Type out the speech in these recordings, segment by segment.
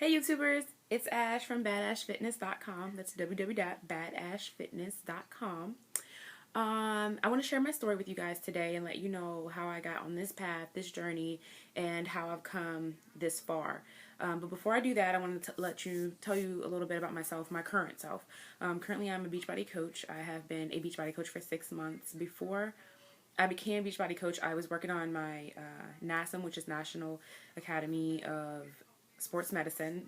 Hey YouTubers, it's Ash from badashfitness.com. That's www.badashfitness.com. I want to share my story with you guys today and let you know how I got on this path, this journey, and how I've come this far. But before I do that, I want to tell you a little bit about myself, my current self. Currently, I'm a Beachbody coach. I have been a Beachbody coach for 6 months. Before I became Beachbody coach, I was working on my NASM, which is National Academy of Sports Medicine,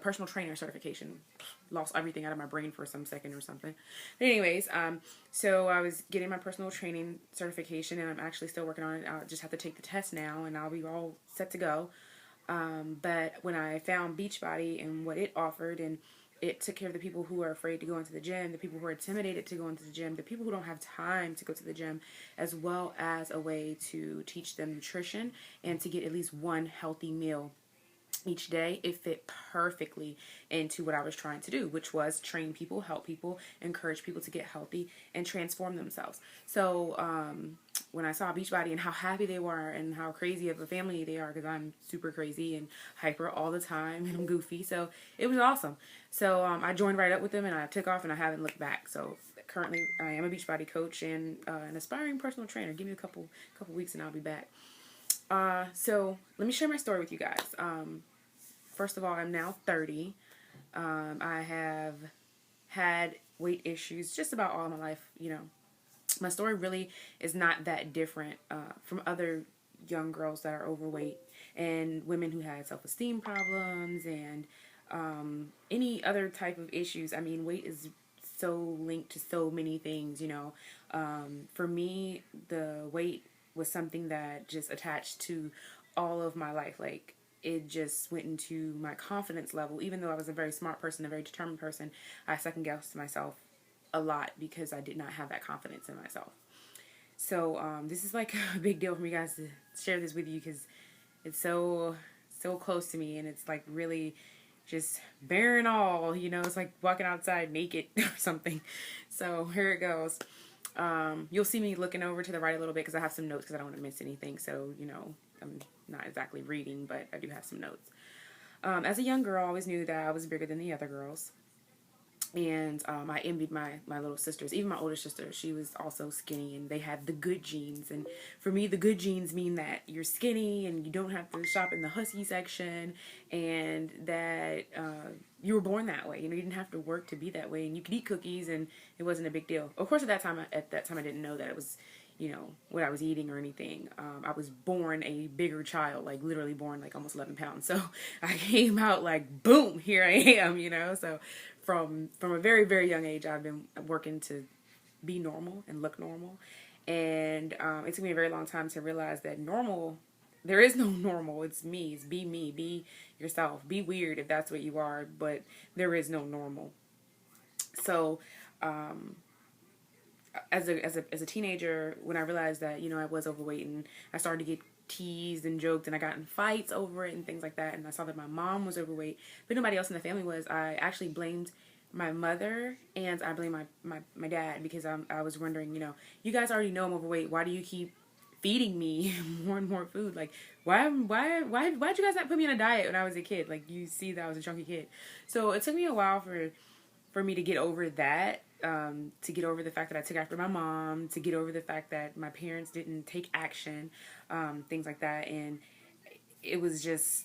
personal trainer certification. Lost everything out of my brain for some second or something. But anyways, so I was getting my personal training certification, and I'm actually still working on it. I'll just have to take the test now, and I'll be all set to go. But when I found Beachbody and what it offered, and it took care of the people who are afraid to go into the gym, the people who are intimidated to go into the gym, the people who don't have time to go to the gym, as well as a way to teach them nutrition and to get at least one healthy meal each day. It fit perfectly into what I was trying to do, which was train people, help people, encourage people to get healthy and transform themselves. So when I saw Beachbody and how happy they were and how crazy of a family they are, because I'm super crazy and hyper all the time and I'm goofy, so it was awesome. So I joined right up with them and I took off and I haven't looked back. So currently I am a Beachbody coach and an aspiring personal trainer. Give me a couple weeks and I'll be back. So let me share my story with you guys. First of all, I'm now 30. I have had weight issues just about all of my life. My story really is not that different from other young girls that are overweight and women who had self-esteem problems and any other type of issues. I mean, weight is so linked to so many things, For me, the weight was something that just attached to all of my life. Like, it just went into my confidence level. Even though I was a very smart person, a very determined person, I second-guessed myself a lot because I did not have that confidence in myself. So this is like a big deal for me guys to share this with you because it's so close to me, and it's like really just bearing all, it's like walking outside naked or something. So here it goes. You'll see me looking over to the right a little bit because I have some notes because I don't want to miss anything. So, I'm not exactly reading, but I do have some notes. As a young girl, I always knew that I was bigger than the other girls. And I envied my little sisters. Even my older sister, she was also skinny, and they had the good genes. And for me, the good genes mean that you're skinny and you don't have to shop in the hussy section, and that you were born that way. You didn't have to work to be that way, and you could eat cookies, and it wasn't a big deal. Of course, at that time, I didn't know that it was, what I was eating or anything. I was born a bigger child, like literally born like almost 11 pounds. So I came out like, boom, here I am, So from a very, very young age, I've been working to be normal and look normal. And it took me a very long time to realize that there is no normal. It's me. It's be me. Be yourself. Be weird if that's what you are, but there is no normal. So as a teenager, when I realized that, I was overweight and I started to get teased and joked and I got in fights over it and things like that, and I saw that my mom was overweight, but nobody else in the family was, I actually blamed my mother and I blamed my dad because I was wondering, you guys already know I'm overweight. Why do you keep feeding me more and more food? Like, why'd you guys not put me on a diet when I was a kid? Like, you see that I was a chunky kid. So it took me a while for me to get over that, to get over the fact that I took after my mom, to get over the fact that my parents didn't take action, things like that. And it was just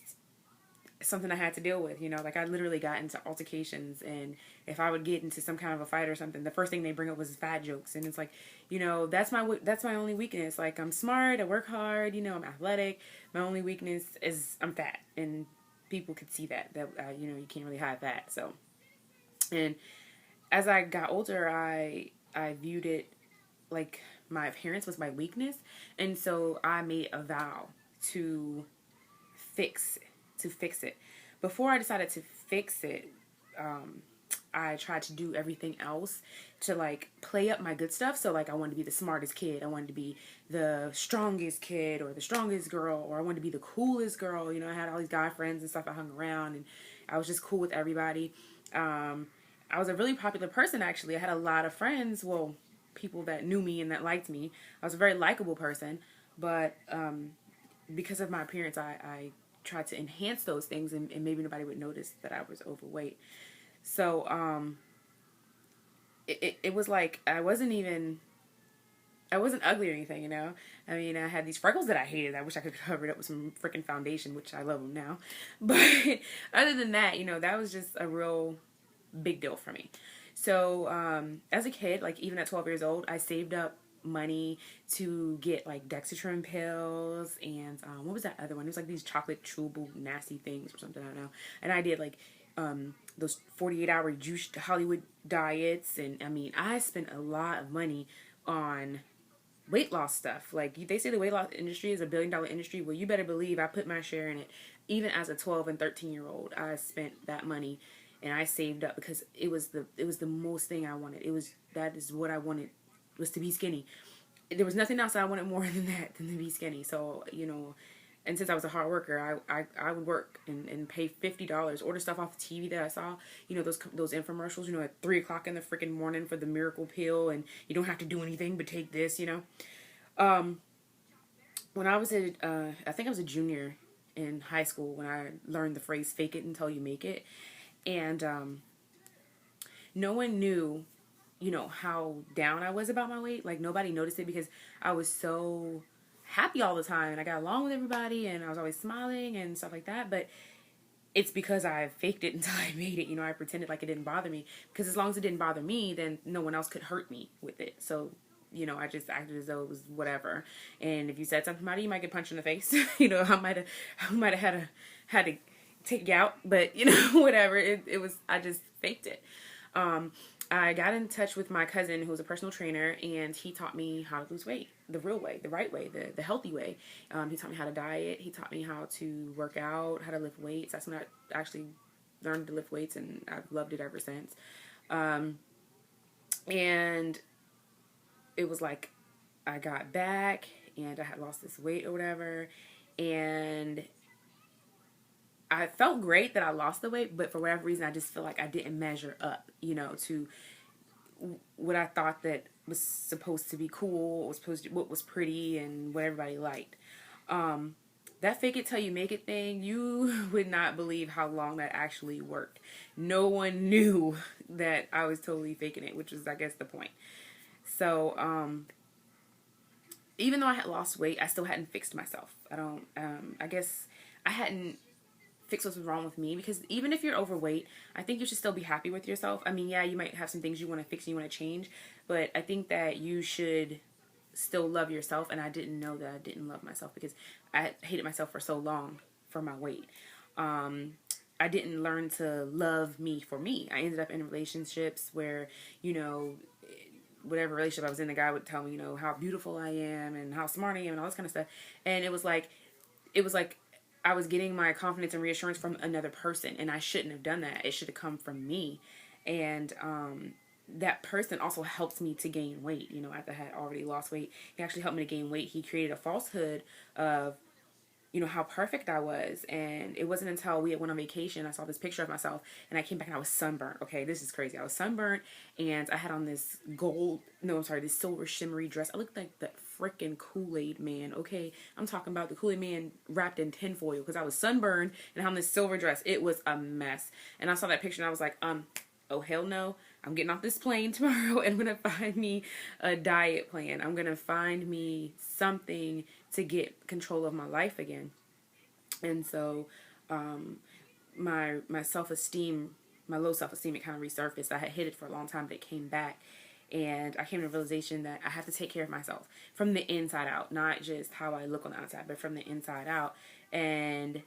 something I had to deal with, like I literally got into altercations, and if I would get into some kind of a fight or something, the first thing they bring up was fat jokes. And it's like, that's my only weakness. Like, I'm smart, I work hard, I'm athletic. My only weakness is I'm fat, and people could see that you can't really hide that. So, and as I got older, I viewed it like my appearance was my weakness, and so I made a vow to fix it. Before I decided to fix it, I tried to do everything else to like play up my good stuff. So like, I wanted to be the smartest kid, I wanted to be the strongest kid or the strongest girl, or I wanted to be the coolest girl. I had all these guy friends and stuff I hung around, and I was just cool with everybody. I was a really popular person, actually. I had a lot of friends, well, people that knew me and that liked me. I was a very likable person, but because of my appearance, I try to enhance those things, and maybe nobody would notice that I was overweight. So it was like I wasn't ugly or anything, you know. I mean, I had these freckles that I hated. I wish I could cover it up with some freaking foundation, which I love them now. But other than that, you know, that was just a real big deal for me. So as a kid, like even at 12 years old, I saved up money to get like Dexatrin pills and what was that other one? It was like these chocolate chewable nasty things or something, I don't know. And I did like those 48-hour juice Hollywood diets, and I mean, I spent a lot of money on weight loss stuff. Like they say the weight loss industry is a $1 billion industry. Well, you better believe I put my share in it. Even as a 12 and 13-year-old, I spent that money and I saved up because it was the most thing I wanted. That is what I wanted, was to be skinny. There was nothing else I wanted more than that, than to be skinny. So, you know, and since I was a hard worker, I would work and pay $50, order stuff off the TV that I saw, you know, those infomercials, you know, at 3 o'clock in the freaking morning for the miracle pill, and you don't have to do anything but take this, you know. When I was I think I was a junior in high school when I learned the phrase "fake it until you make it," and no one knew, you know, how down I was about my weight. Like nobody noticed it because I was so happy all the time and I got along with everybody and I was always smiling and stuff like that. But it's because I faked it until I made it. You know, I pretended like it didn't bother me, because as long as it didn't bother me, then no one else could hurt me with it. So, you know, I just acted as though it was whatever. And if you said something about it, you might get punched in the face. You know, I might have had to take you out, but you know, whatever. It was, I just faked it. I got in touch with my cousin who was a personal trainer, and he taught me how to lose weight the real way, the right way, the healthy way. He taught me how to diet. He taught me how to work out, how to lift weights. That's when I actually learned to lift weights, and I've loved it ever since. And it was like I got back and I had lost this weight or whatever, and I felt great that I lost the weight, but for whatever reason, I just feel like I didn't measure up, you know, to what I thought that was supposed to be cool, what was pretty, and what everybody liked. That fake it till you make it thing, you would not believe how long that actually worked. No one knew that I was totally faking it, which is, I guess, the point. So, even though I had lost weight, I still hadn't fixed myself. I guess I hadn't fix what was wrong with me, because even if you're overweight, I think you should still be happy with yourself. I mean, yeah, you might have some things you want to fix and you want to change, but I think that you should still love yourself. And I didn't know that I didn't love myself because I hated myself for so long for my weight. I didn't learn to love me for me. I ended up in relationships where, you know, whatever relationship I was in, the guy would tell me, you know, how beautiful I am and how smart I am and all this kind of stuff. And it was like I was getting my confidence and reassurance from another person, and I shouldn't have done that. It should have come from me. And that person also helped me to gain weight. You know, after I had already lost weight, he actually helped me to gain weight. He created a falsehood of, you know, how perfect I was. And it wasn't until we went on vacation, I saw this picture of myself, and I came back and I was sunburnt. Okay, this is crazy. I was sunburnt, and I had on this this silver shimmery dress. I looked like that freaking Kool-Aid man. Okay, I'm talking about the Kool-Aid man wrapped in tinfoil, because I was sunburned and on this silver dress. It was a mess. And I saw that picture and I was like, oh hell no. I'm getting off this plane tomorrow and I'm going to find me a diet plan. I'm going to find me something to get control of my life again. And so my self-esteem, my low self-esteem, it kind of resurfaced. I had hid it for a long time, but it came back. And I came to the realization that I have to take care of myself from the inside out, not just how I look on the outside, but from the inside out. And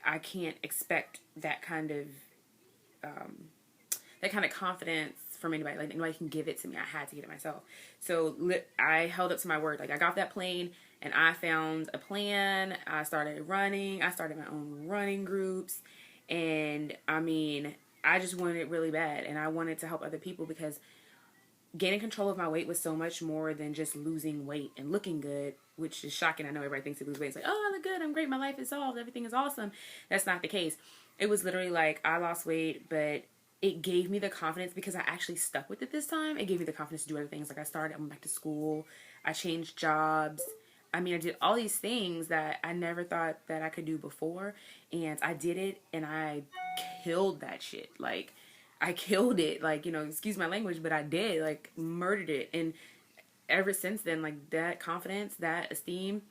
I can't expect that kind of confidence from anybody. Like, nobody can give it to me. I had to get it myself. So I held up to my word. Like, I got off that plane and I found a plan. I started running. I started my own running groups. And I mean, I just wanted it really bad. And I wanted to help other people, because gaining control of my weight was so much more than just losing weight and looking good, which is shocking. I know everybody thinks they lose weight. It's like, oh, I look good. I'm great. My life is solved. Everything is awesome. That's not the case. It was literally like I lost weight, but it gave me the confidence, because I actually stuck with it this time. It gave me the confidence to do other things. Like I went back to school. I changed jobs. I mean, I did all these things that I never thought that I could do before, and I did it, and I killed that shit. Like, I killed it. Like, you know, excuse my language, but I did. Like, murdered it. And ever since then, like, that confidence, that esteem,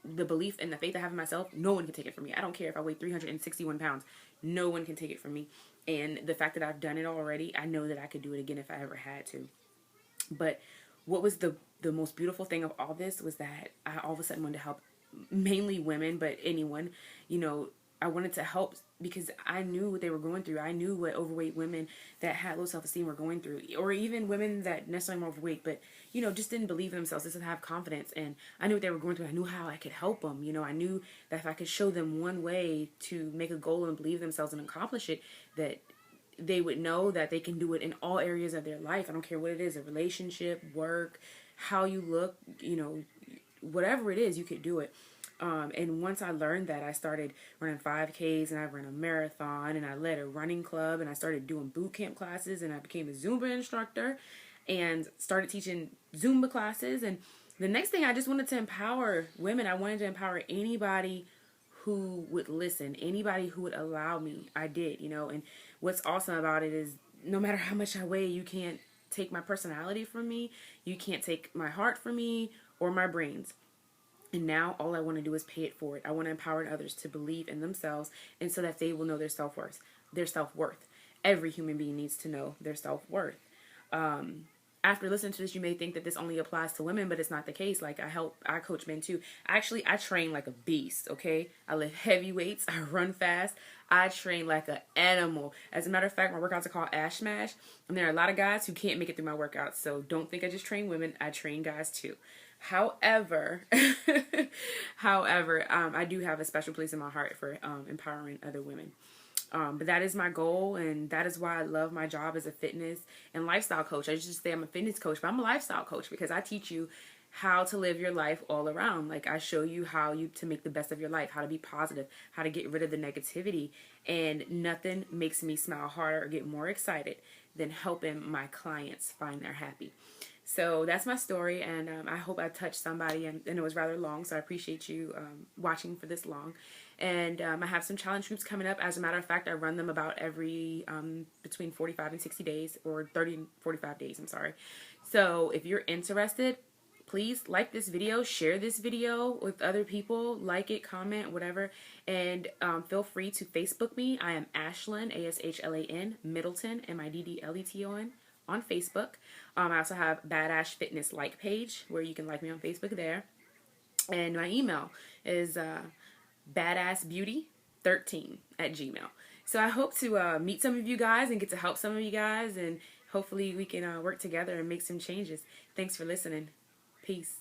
the belief and the faith I have in myself, no one can take it from me. I don't care if I weigh 361 pounds. No one can take it from me. And the fact that I've done it already, I know that I could do it again if I ever had to. But what was the most beautiful thing of all this was that I all of a sudden wanted to help mainly women, but anyone, you know, I wanted to help because I knew what they were going through. I knew what overweight women that had low self-esteem were going through, or even women that necessarily were overweight, but, you know, just didn't believe in themselves, didn't have confidence. And I knew what they were going through. I knew how I could help them. You know, I knew that if I could show them one way to make a goal and believe themselves and accomplish it, that they would know that they can do it in all areas of their life. I don't care what it is, a relationship, work, how you look, you know, whatever it is, you could do it. And once I learned that, I started running 5Ks, and I ran a marathon, and I led a running club, and I started doing boot camp classes, and I became a Zumba instructor and started teaching Zumba classes. And the next thing, I just wanted to empower women. I wanted to empower anybody who would listen, anybody who would allow me. I did, you know. And what's awesome about it is no matter how much I weigh, you can't take my personality from me. You can't take my heart from me or my brains. And now all I want to do is pay it forward. I want to empower others to believe in themselves, and so that they will know their self-worth. Their self-worth. Every human being needs to know their self-worth. After listening to this, you may think that this only applies to women, but it's not the case. Like, I coach men too. Actually, I train like a beast, okay? I lift heavy weights. I run fast. I train like an animal. As a matter of fact, my workouts are called Ash Smash, and there are a lot of guys who can't make it through my workouts. So don't think I just train women. I train guys too. However, I do have a special place in my heart for empowering other women. But that is my goal, and that is why I love my job as a fitness and lifestyle coach. I just say I'm a fitness coach, but I'm a lifestyle coach because I teach you how to live your life all around. Like, I show you how to make the best of your life, how to be positive, how to get rid of the negativity, and nothing makes me smile harder or get more excited than helping my clients find their happy. So that's my story, and I hope I touched somebody, and it was rather long, so I appreciate you watching for this long. And I have some challenge groups coming up. As a matter of fact, I run them about every between 45 and 60 days, or 30 and 45 days, I'm sorry. So if you're interested, please like this video, share this video with other people, like it, comment, whatever, and feel free to Facebook me. I am Ashlyn, Ashlan, Middleton, Middleton, on Facebook. I also have Badass Fitness like page where you can like me on Facebook there. And my email is badassbeauty13@gmail.com. So I hope to meet some of you guys and get to help some of you guys, and hopefully we can work together and make some changes. Thanks for listening. Peace.